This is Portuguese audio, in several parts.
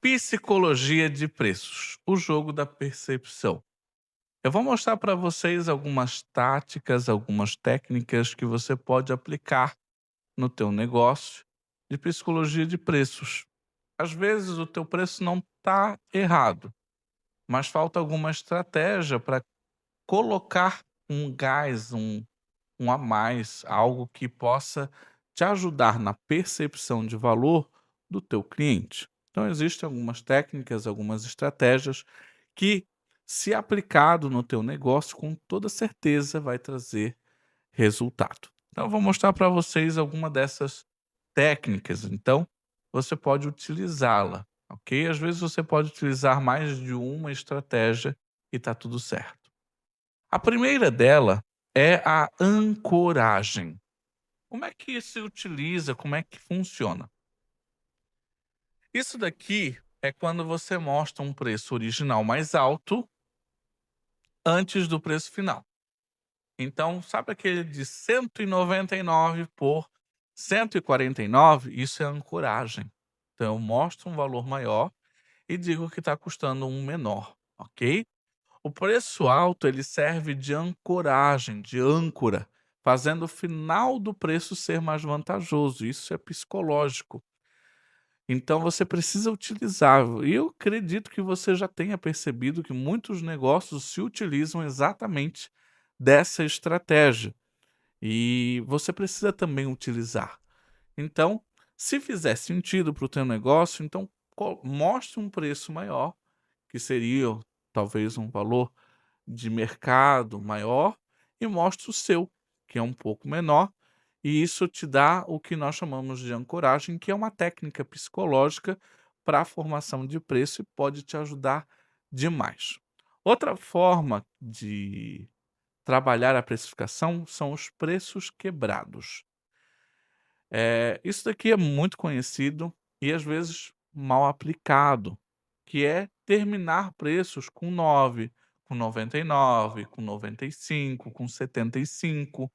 Psicologia de preços, o jogo da percepção. Eu vou mostrar para vocês algumas táticas, algumas técnicas que você pode aplicar no teu negócio de psicologia de preços. Às vezes o teu preço não está errado, mas falta alguma estratégia para colocar um gás, um a mais, algo que possa te ajudar na percepção de valor do teu cliente. Então existem algumas técnicas, algumas estratégias que, se aplicado no teu negócio, com toda certeza vai trazer resultado. Então eu vou mostrar para vocês alguma dessas técnicas, então você pode utilizá-la, ok? Às vezes você pode utilizar mais de uma estratégia e está tudo certo. A primeira dela é a ancoragem. Como é que se utiliza, como é que funciona? Isso daqui é quando você mostra um preço original mais alto antes do preço final. Então, sabe aquele de 199 por 149? Isso é ancoragem. Então, eu mostro um valor maior e digo que está custando um menor, ok? O preço alto ele serve de ancoragem, de âncora, fazendo o final do preço ser mais vantajoso. Isso é psicológico. Então você precisa utilizar. E eu acredito que você já tenha percebido que muitos negócios se utilizam exatamente dessa estratégia. E você precisa também utilizar. Então, se fizer sentido para o teu negócio, então mostre um preço maior, que seria talvez um valor de mercado maior, e mostre o seu, que é um pouco menor, e isso te dá o que nós chamamos de ancoragem, que é uma técnica psicológica para a formação de preço e pode te ajudar demais. Outra forma de trabalhar a precificação são os preços quebrados. Isso daqui é muito conhecido e às vezes mal aplicado, que é terminar preços com 9, com 99, com 95, com 75.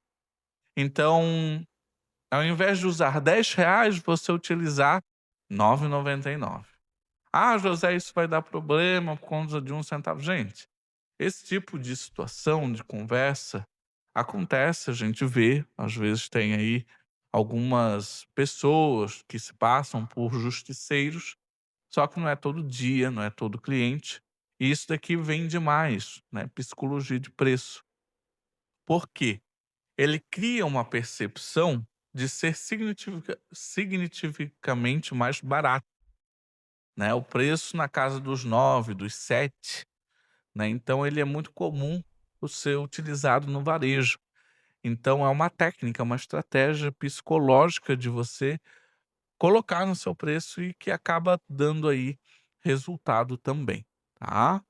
Então, ao invés de usar R$ 10, você utilizar 9,99. Ah, José, isso vai dar problema por conta de um centavo. Gente, esse tipo de situação, de conversa, acontece, a gente vê, às vezes tem aí algumas pessoas que se passam por justiceiros, só que não é todo dia, não é todo cliente, e isso daqui vem demais, né, psicologia de preço. Por quê? Ele cria uma percepção de ser significativamente mais barato, né, o preço na casa dos 9, dos 7, né, então ele é muito comum o ser utilizado no varejo. Então é uma técnica, uma estratégia psicológica de você colocar no seu preço e que acaba dando aí resultado também, tá.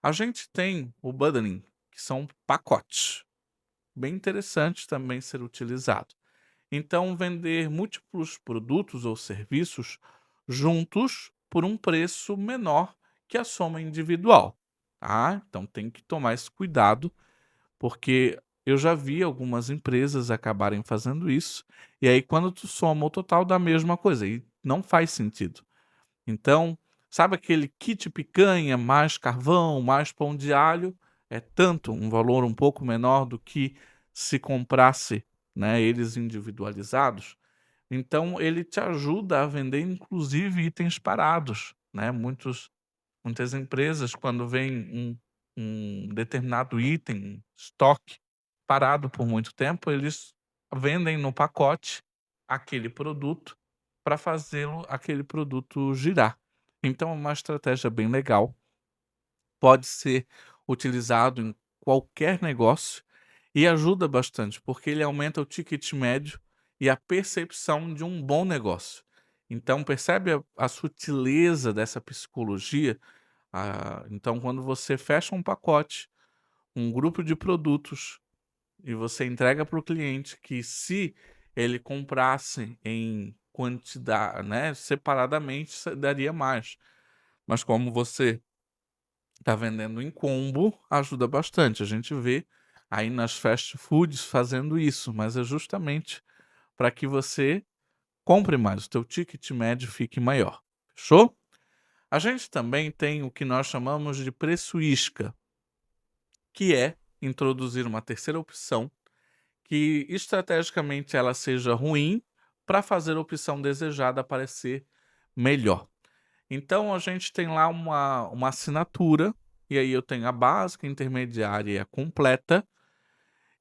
A gente tem o bundling, que são pacotes, bem interessantes também ser utilizado. Então vender múltiplos produtos ou serviços juntos por um preço menor que a soma individual, tá. Então tem que tomar esse cuidado porque eu já vi algumas empresas acabarem fazendo isso, e aí quando tu soma o total dá a mesma coisa, e não faz sentido. Então, sabe aquele kit picanha, mais carvão, mais pão de alho? É tanto, um valor um pouco menor do que se comprasse, né, eles individualizados. Então ele te ajuda a vender inclusive itens parados, né, muitas empresas quando vem um determinado item, estoque, parado por muito tempo, eles vendem no pacote aquele produto para fazê-lo aquele produto girar. Então é uma estratégia bem legal, pode ser utilizado em qualquer negócio e ajuda bastante, porque ele aumenta o ticket médio e a percepção de um bom negócio. Então percebe a sutileza dessa psicologia? Então quando você fecha um pacote, um grupo de produtos e você entrega para o cliente que se ele comprasse em quantidade, né, separadamente, daria mais. Mas como você está vendendo em combo, ajuda bastante. A gente vê aí nas fast foods fazendo isso, mas é justamente para que você compre mais, o teu ticket médio fique maior. Fechou? A gente também tem o que nós chamamos de preço isca, que é introduzir uma terceira opção que estrategicamente ela seja ruim para fazer a opção desejada parecer melhor. Então a gente tem lá uma assinatura, e aí eu tenho a básica, a intermediária e a completa.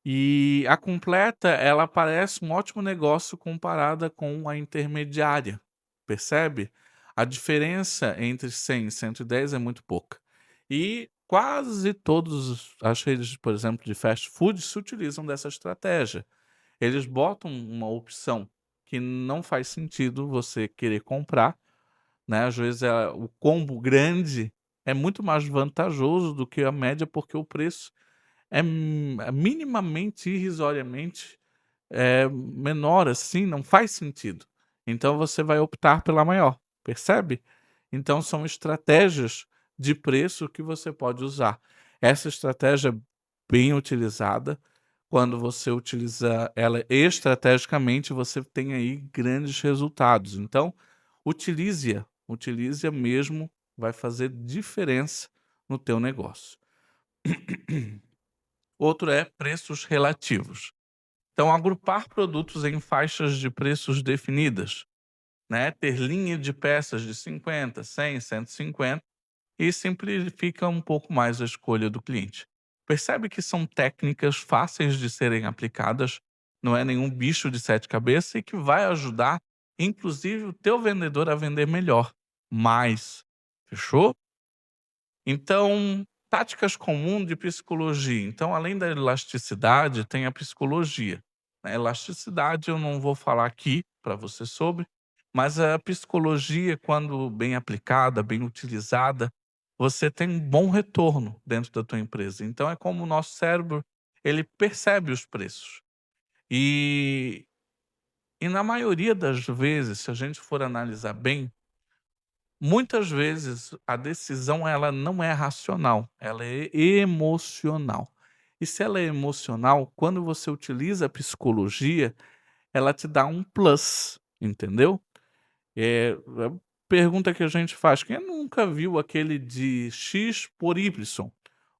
E a completa, ela parece um ótimo negócio comparada com a intermediária, percebe? A diferença entre 100 e 110 é muito pouca. E quase todos as redes, por exemplo, de fast food se utilizam dessa estratégia. Eles botam uma opção que não faz sentido você querer comprar, né? Às vezes o combo grande é muito mais vantajoso do que a média, porque o preço é minimamente, irrisoriamente, menor, assim, não faz sentido. Então você vai optar pela maior, percebe? Então são estratégias de preço que você pode usar. Essa estratégia é bem utilizada, quando você utiliza ela estrategicamente, você tem aí grandes resultados. Então utilize-a, utilize-a mesmo, vai fazer diferença no teu negócio. Outro é preços relativos. Então, agrupar produtos em faixas de preços definidas, né? Ter linha de peças de 50, 100, 150 e simplifica um pouco mais a escolha do cliente. Percebe que são técnicas fáceis de serem aplicadas, não é nenhum bicho de sete cabeças e que vai ajudar, inclusive, o teu vendedor a vender melhor, mais. Fechou? Então, táticas comuns de psicologia. Então, além da elasticidade, tem a psicologia. A elasticidade eu não vou falar aqui para você sobre, mas a psicologia, quando bem aplicada, bem utilizada, você tem um bom retorno dentro da tua empresa. Então, é como o nosso cérebro, ele percebe os preços. E, e na maioria das vezes, se a gente for analisar bem, muitas vezes a decisão ela não é racional, ela é emocional. E se ela é emocional, quando você utiliza a psicologia, ela te dá um plus, entendeu? A pergunta que a gente faz, quem nunca viu aquele de X por Y?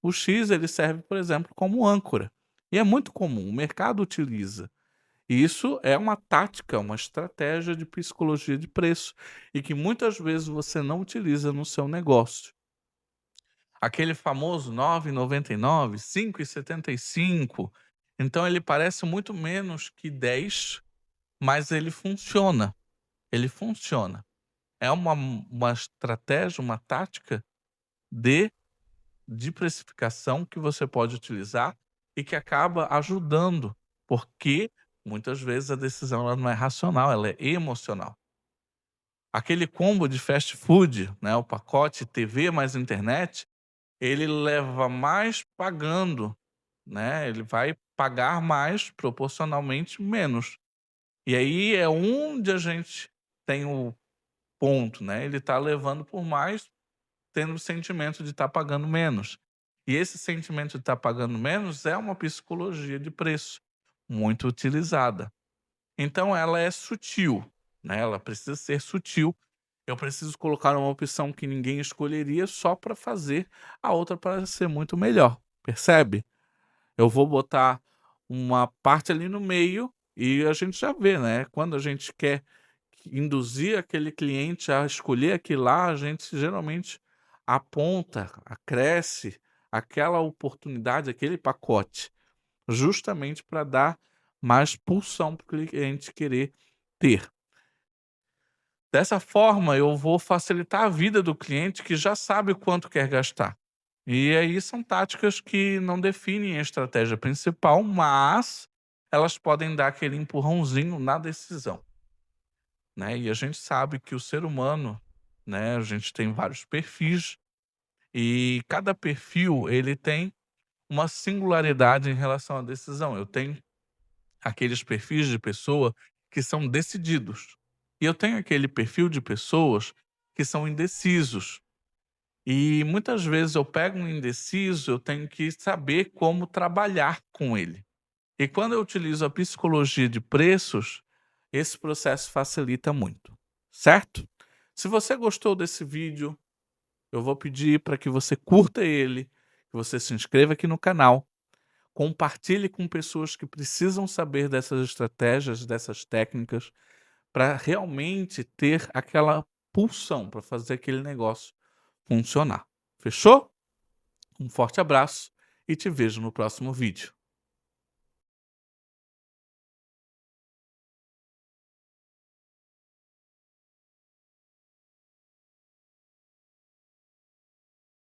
O X ele serve, por exemplo, como âncora. E é muito comum, o mercado utiliza. E isso é uma tática, uma estratégia de psicologia de preço e que muitas vezes você não utiliza no seu negócio. Aquele famoso 9,99, 5,75. Então ele parece muito menos que 10, mas ele funciona. Ele funciona. É uma estratégia, uma tática de de precificação que você pode utilizar e que acaba ajudando, porque muitas vezes a decisão ela não é racional, ela é emocional. Aquele combo de fast food, né, o pacote TV mais internet, ele leva mais pagando, né, ele vai pagar mais proporcionalmente menos. E aí é onde a gente tem o ponto, né, ele está levando por mais tendo o sentimento de estar pagando menos. E esse sentimento de estar pagando menos é uma psicologia de preço, muito utilizada. Então ela é sutil, né, ela precisa ser sutil. Eu preciso colocar uma opção que ninguém escolheria só para fazer a outra parecer muito melhor, percebe? Eu vou botar uma parte ali no meio e a gente já vê, né, quando a gente quer induzir aquele cliente a escolher aquilo lá, a gente geralmente aponta, acresce aquela oportunidade, aquele pacote, justamente para dar mais pulsão para o cliente querer ter. Dessa forma, eu vou facilitar a vida do cliente que já sabe o quanto quer gastar. E aí são táticas que não definem a estratégia principal, mas elas podem dar aquele empurrãozinho na decisão, né? E a gente sabe que o ser humano, né, a gente tem vários perfis e cada perfil ele tem uma singularidade em relação à decisão. Eu tenho aqueles perfis de pessoa que são decididos. E eu tenho aquele perfil de pessoas que são indecisos. E muitas vezes eu pego um indeciso, eu tenho que saber como trabalhar com ele. E quando eu utilizo a psicologia de preços, esse processo facilita muito, certo? Se você gostou desse vídeo, eu vou pedir para que você curta ele, que você se inscreva aqui no canal, compartilhe com pessoas que precisam saber dessas estratégias, dessas técnicas, para realmente ter aquela pulsão para fazer aquele negócio funcionar. Fechou? Um forte abraço e te vejo no próximo vídeo.